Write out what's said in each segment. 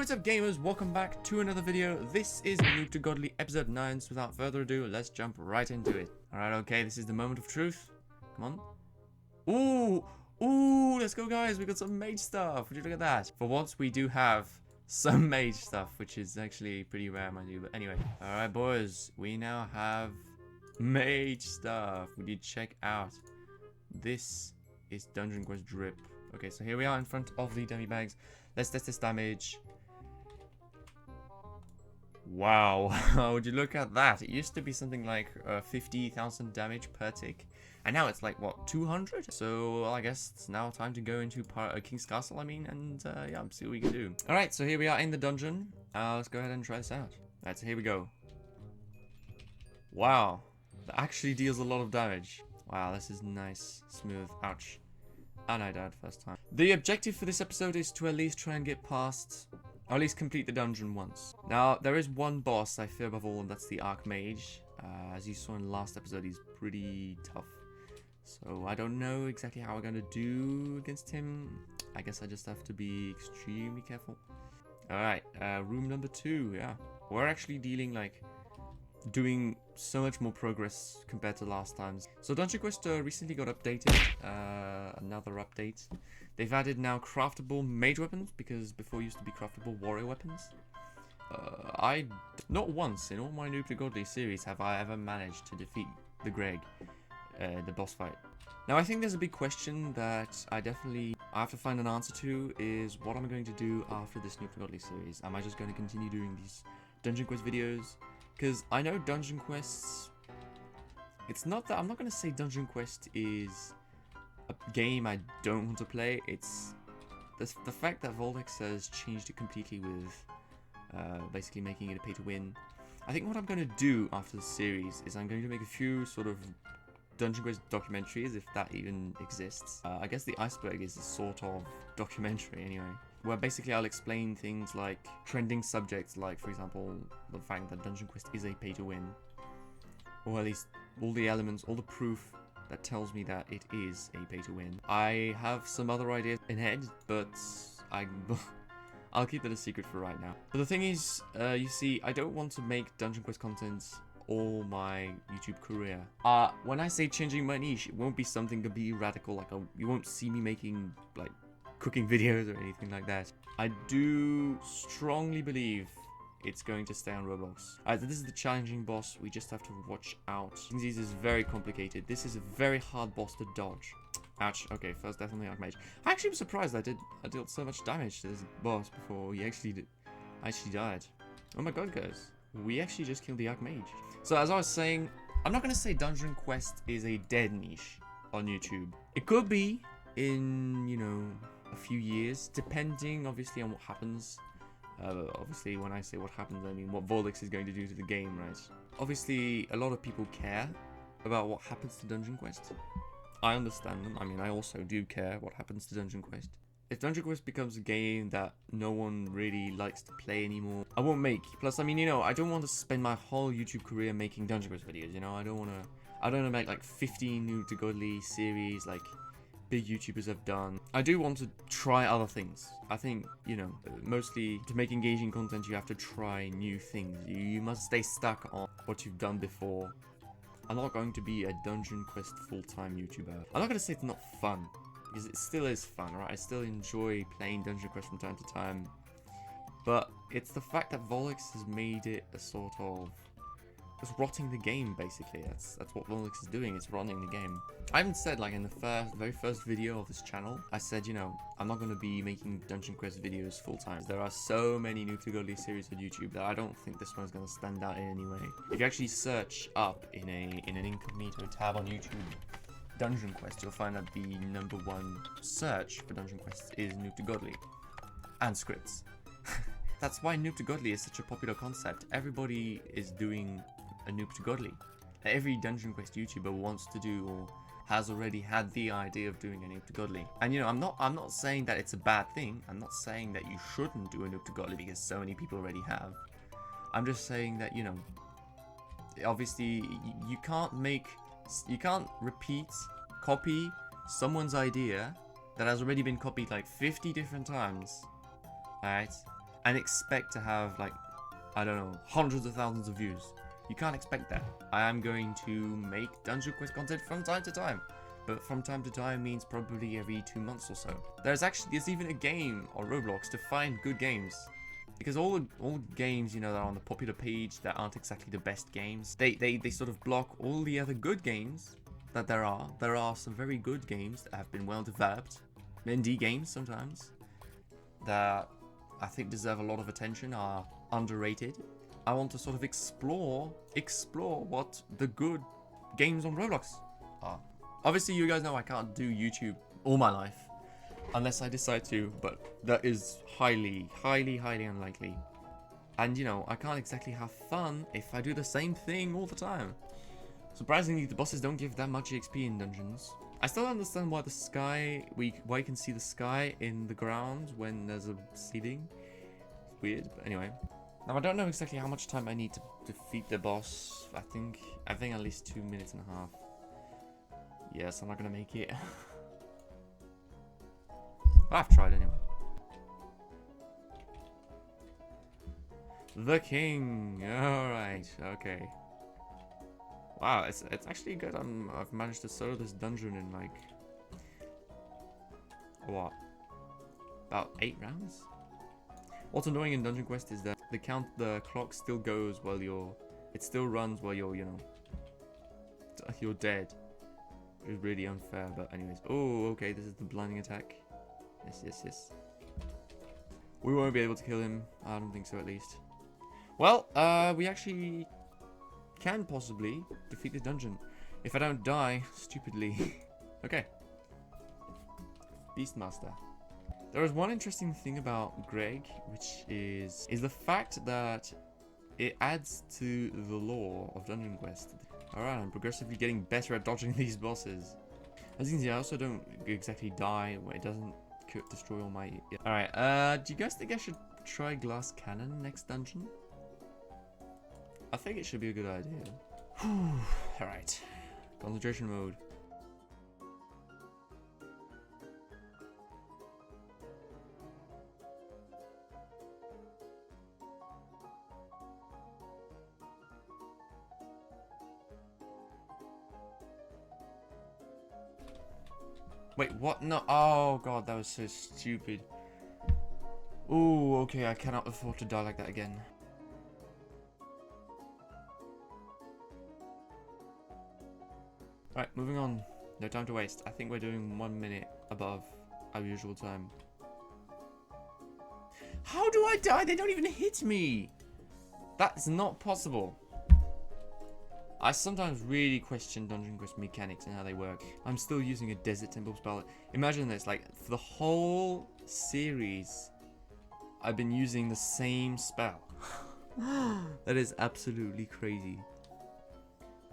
What's up gamers, welcome back to another video. This is Noob To Godly episode 9, so without further ado, let's jump right into it. Alright, okay, this is the moment of truth. Come on. Ooh, let's go guys, we got some mage stuff. Would you look at that? For once, we do have some mage stuff, which is actually pretty rare, mind you, but anyway. Alright boys, we now have mage stuff. We did check out. This is Dungeon Quest Drip. Okay, so here we are in front of the dummy bags. Let's test this damage. Wow, would you look at that? It used to be something like 50,000 damage per tick. And now it's like, what, 200? So I guess it's now time to go into King's Castle, and yeah, see what we can do. Alright, so here we are in the dungeon. Let's go ahead and try this out. Alright, so here we go. Wow, that actually deals a lot of damage. Wow, this is nice, smooth, ouch. And I died first time. The objective for this episode is to at least try and get past, or at least complete the dungeon once. Now, there is one boss I fear above all, and that's the Archmage. As you saw in the last episode, he's pretty tough. So I don't know exactly how we're going to do against him. I guess I just have to be extremely careful. Alright, room number 2, yeah. We're actually doing so much more progress compared to last times. So Dungeon Quest recently got updated, another update. They've added now craftable mage weapons, because before it used to be craftable warrior weapons. Not once in all my Noob To Godly series have I ever managed to defeat the Greg, the boss fight. Now I think there's a big question that I have to find an answer to, is what am I going to do after this Noob To Godly series? Am I just going to continue doing these Dungeon Quest videos? Because I know Dungeon Quests, it's not that, I'm not going to say Dungeon Quest is a game I don't want to play. It's the fact that Voldex has changed it completely with basically making it a pay to win. I think what I'm going to do after the series is I'm going to make a few sort of Dungeon Quest documentaries, if that even exists. I guess the Iceberg is a sort of documentary anyway, where basically I'll explain things like trending subjects, like for example the fact that Dungeon Quest is a pay to win, or at least all the elements, all the proof that tells me that it is a pay to win. I have some other ideas in head, but I'll keep that a secret for right now. But the thing is, you see, I don't want to make Dungeon Quest content all my YouTube career. When I say changing my niche, it won't be something completely radical, like you won't see me making like cooking videos or anything like that. I do strongly believe it's going to stay on Roblox. This is the challenging boss, we just have to watch out. This is very complicated. This is a very hard boss to dodge. Ouch, okay, first death on the Archmage. I actually was surprised I dealt so much damage to this boss before he actually died. Oh my god guys, we actually just killed the Archmage. So as I was saying, I'm not going to say Dungeon Quest is a dead niche on YouTube. It could be in, you know, a few years, depending obviously on what happens. Obviously when I say what happens, I mean what Voldex is going to do to the game, right? Obviously a lot of people care about what happens to Dungeon Quest. I understand them. I mean, I also do care what happens to Dungeon Quest. If Dungeon Quest becomes a game that no one really likes to play anymore, I won't make. Plus, I mean, you know, I don't want to spend my whole YouTube career making Dungeon Quest videos, you know? I don't want to make like 15 Noob To Godly series like big YouTubers have done. I do want to try other things. I think, you know, mostly to make engaging content, you have to try new things. You must stay stuck on what you've done before. I'm not going to be a Dungeon Quest full-time YouTuber. I'm not going to say it's not fun, because it still is fun, right? I still enjoy playing Dungeon Quest from time to time. But it's the fact that Voldex has made it a sort of... it's rotting the game, basically. That's what Voldex is doing, it's rotting the game. I haven't said, like, in the very first video of this channel, I said, you know, I'm not going to be making Dungeon Quest videos full-time. There are so many Noob To Godly series on YouTube that I don't think this one's going to stand out in any way. If you actually search up in an incognito tab on YouTube, Dungeon Quest, you'll find that the #1 search for Dungeon Quest is Noob To Godly. And scripts. That's why Noob To Godly is such a popular concept. Everybody is doing a Noob To Godly. Every Dungeon Quest YouTuber wants to do or has already had the idea of doing a Noob To Godly. And you know, I'm not saying that it's a bad thing. I'm not saying that you shouldn't do a Noob To Godly because so many people already have. I'm just saying that, you know, obviously you can't copy someone's idea that has already been copied like 50 different times. Alright? and expect to have, like, I don't know, hundreds of thousands of views. You can't expect that. I am going to make Dungeon Quest content from time to time. But from time to time means probably every 2 months or so. There's even a game on Roblox to find good games. Because all games, you know, that are on the popular page that aren't exactly the best games, they sort of block all the other good games that there are. There are some very good games that have been well developed. Indie games sometimes that I think deserve a lot of attention, are underrated. I want to sort of explore what the good games on Roblox are. Obviously, you guys know I can't do YouTube all my life unless I decide to, but that is highly, highly, highly unlikely. And, you know, I can't exactly have fun if I do the same thing all the time. Surprisingly, the bosses don't give that much XP in dungeons. I still don't understand why why you can see the sky in the ground when there's a ceiling. It's weird, but anyway. Now, I don't know exactly how much time I need to defeat the boss. I think at least 2 minutes and a half. Yes, I'm not gonna make it. I've tried anyway. The king. Alright, okay. Wow, it's actually good. I've managed to solo this dungeon in like what? About 8 rounds? What's annoying in Dungeon Quest is that the clock still goes while it still runs while you're, you know, you're dead. It's really unfair, but anyways. Oh, okay, this is the blinding attack. Yes. We won't be able to kill him. I don't think so, at least. Well, we actually can possibly defeat this dungeon if I don't die stupidly. Okay. Beastmaster. There is one interesting thing about Greg, which is the fact that it adds to the lore of Dungeon Quest. Alright, I'm progressively getting better at dodging these bosses. As you can see, I also don't exactly die when it doesn't destroy all my... Alright, do you guys think I should try Glass Cannon next dungeon? I think it should be a good idea. Alright, concentration mode. Wait, what? No. Oh, God, that was so stupid. Ooh, okay, I cannot afford to die like that again. Right, moving on. No time to waste. I think we're doing 1 minute above our usual time. How do I die? They don't even hit me. That's not possible. I sometimes really question Dungeon Quest mechanics and how they work. I'm still using a Desert Temple spell. Imagine this, like, for the whole series, I've been using the same spell. That is absolutely crazy.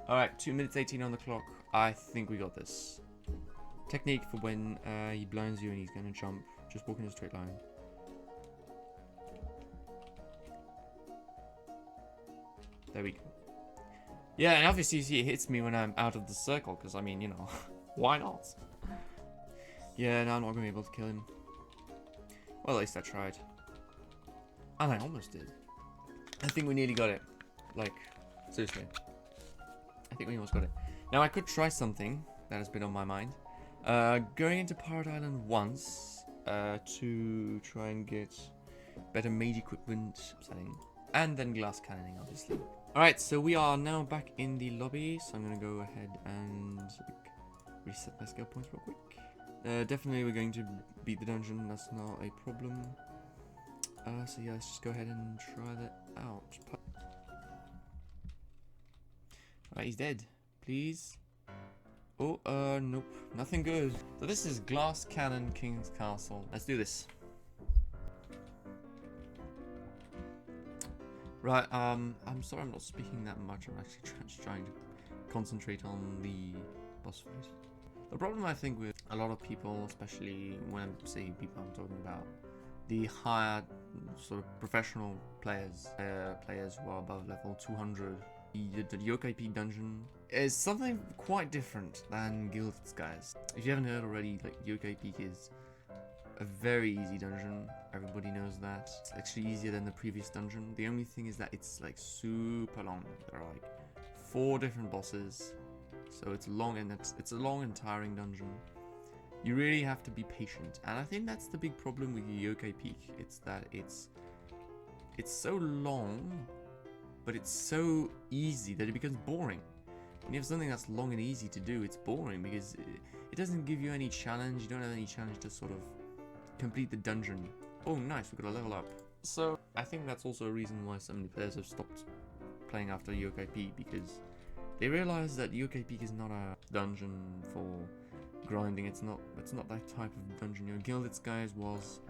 Alright, 2 minutes 18 on the clock. I think we got this. Technique for when he blinds you and he's gonna jump. Just walk in a straight line. There we go. Yeah, and obviously it hits me when I'm out of the circle, because, I mean, you know, why not? Yeah, no, I'm not going to be able to kill him. Well, at least I tried. And I almost did. I think we nearly got it. Like, seriously. I think we almost got it. Now, I could try something that has been on my mind. Going into Pirate Island once to try and get better mage equipment setting. And then glass cannoning, obviously. Alright, so we are now back in the lobby, so I'm going to go ahead and reset my skill points real quick. Definitely we're going to beat the dungeon, that's not a problem. So yeah, let's just go ahead and try that out. Alright, he's dead. Please. Oh, nope. Nothing good. So this is Glass Cannon King's Castle. Let's do this. Right, I'm sorry I'm not speaking that much. I'm actually just trying to concentrate on the boss fight. The problem I think with a lot of people, especially when I say people I'm talking about, the higher sort of professional players, players who are above level 200, the Yokai Peak dungeon is something quite different than Guild's guys. If you haven't heard already, like Yokai Peak is a very easy dungeon. Everybody knows that. It's actually easier than the previous dungeon. The only thing is that it's like super long. There are like 4 different bosses. So it's long, and it's a long and tiring dungeon. You really have to be patient. And I think that's the big problem with Yokai Peak. It's that it's so long, but it's so easy that it becomes boring. When you have something that's long and easy to do, it's boring because it doesn't give you any challenge. You don't have any challenge to sort of complete the dungeon. Oh, nice, we got a level up. So I think that's also a reason why so many players have stopped playing after Yokai Peak, because they realize that Yokai Peak is not a dungeon for grinding. It's not that type of dungeon. You know, Gilded Skies was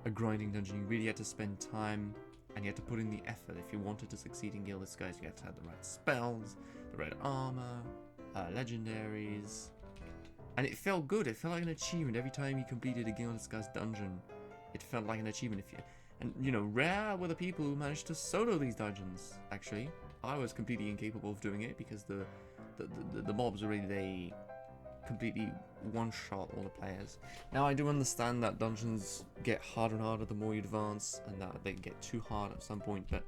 a grinding dungeon. You really had to spend time and you had to put in the effort. If you wanted to succeed in Gilded Skies, you had to have the right spells, the right armor, legendaries, and it felt good. It felt like an achievement every time you completed a Gilded Skies dungeon. It felt like an achievement. And you know, rare were the people who managed to solo these dungeons. Actually, I was completely incapable of doing it because the mobs already, they completely one-shot all the players. Now I do understand that dungeons get harder and harder the more you advance, and that they get too hard at some point, but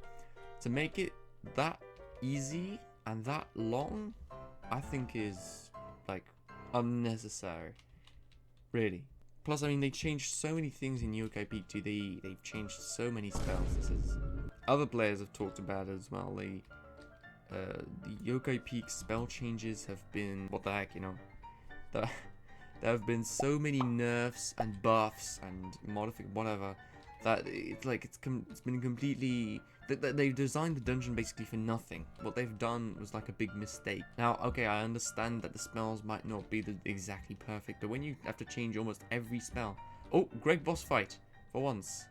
to make it that easy and that long, I think is like unnecessary, really. Plus, I mean, they changed so many things in Yokai Peak 2. They've changed so many spells. This is other players have talked about it as well. The Yokai Peak spell changes have been, what the heck, you know. There have been so many nerfs and buffs and whatever, that it's like it's been completely. They've designed the dungeon basically for nothing. What they've done was like a big mistake. Now, okay, I understand that the spells might not be exactly perfect, but when you have to change almost every spell. Oh, Greg boss fight for once.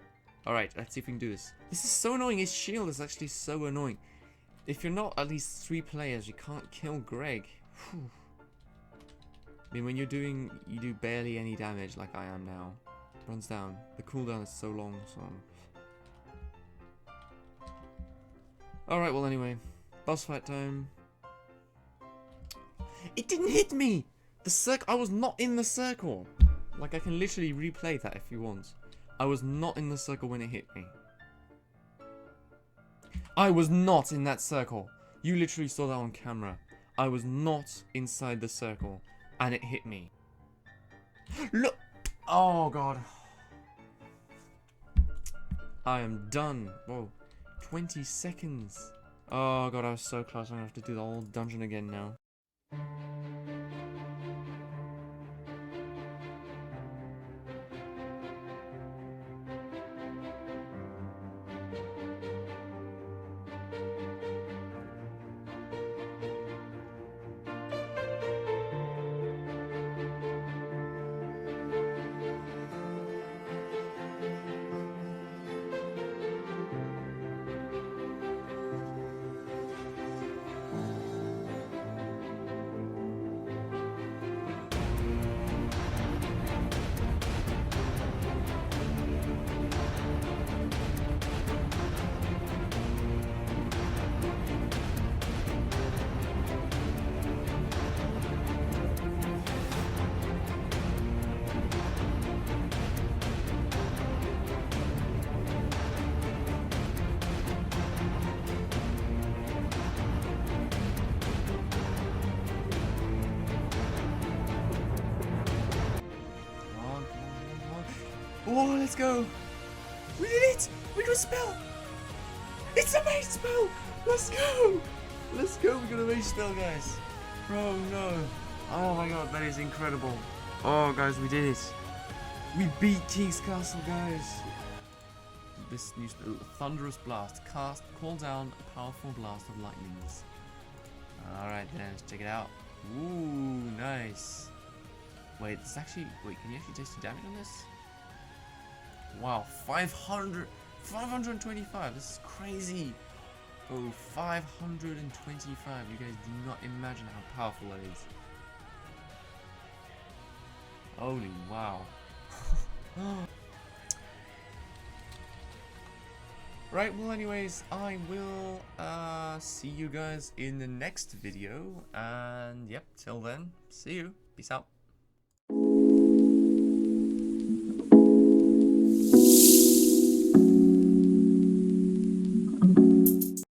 All right, let's see if we can do this. This is so annoying. His shield is actually so annoying. If you're not at least 3 players, you can't kill Greg. Whew. I mean, when you do barely any damage like I am now. Runs down. The cooldown is so long, so. Alright, well anyway. Boss fight time. It didn't hit me! I was not in the circle. Like, I can literally replay that if you want. I was not in the circle when it hit me. I was not in that circle. You literally saw that on camera. I was not inside the circle. And it hit me. Look! Oh god. I am done. Whoa. 20 seconds. Oh god, I was so close. I'm gonna have to do the whole dungeon again now. Oh, let's go. We did it. We got a spell. It's a mage spell. Let's go. Let's go. We got a mage spell, guys. Oh, no. Oh, my God. That is incredible. Oh, guys, we did it. We beat King's Castle, guys. This new spell, Thunderous Blast. Call down a powerful blast of lightnings. Alright, then. Let's check it out. Ooh, nice. Wait, it's actually... Wait, can you actually taste the damage on this? Wow, 525. This is crazy. Oh, 525. You guys do not imagine how powerful that is. Holy wow. Right, well anyways, I will see you guys in the next video. And yep, till then, see you. Peace out.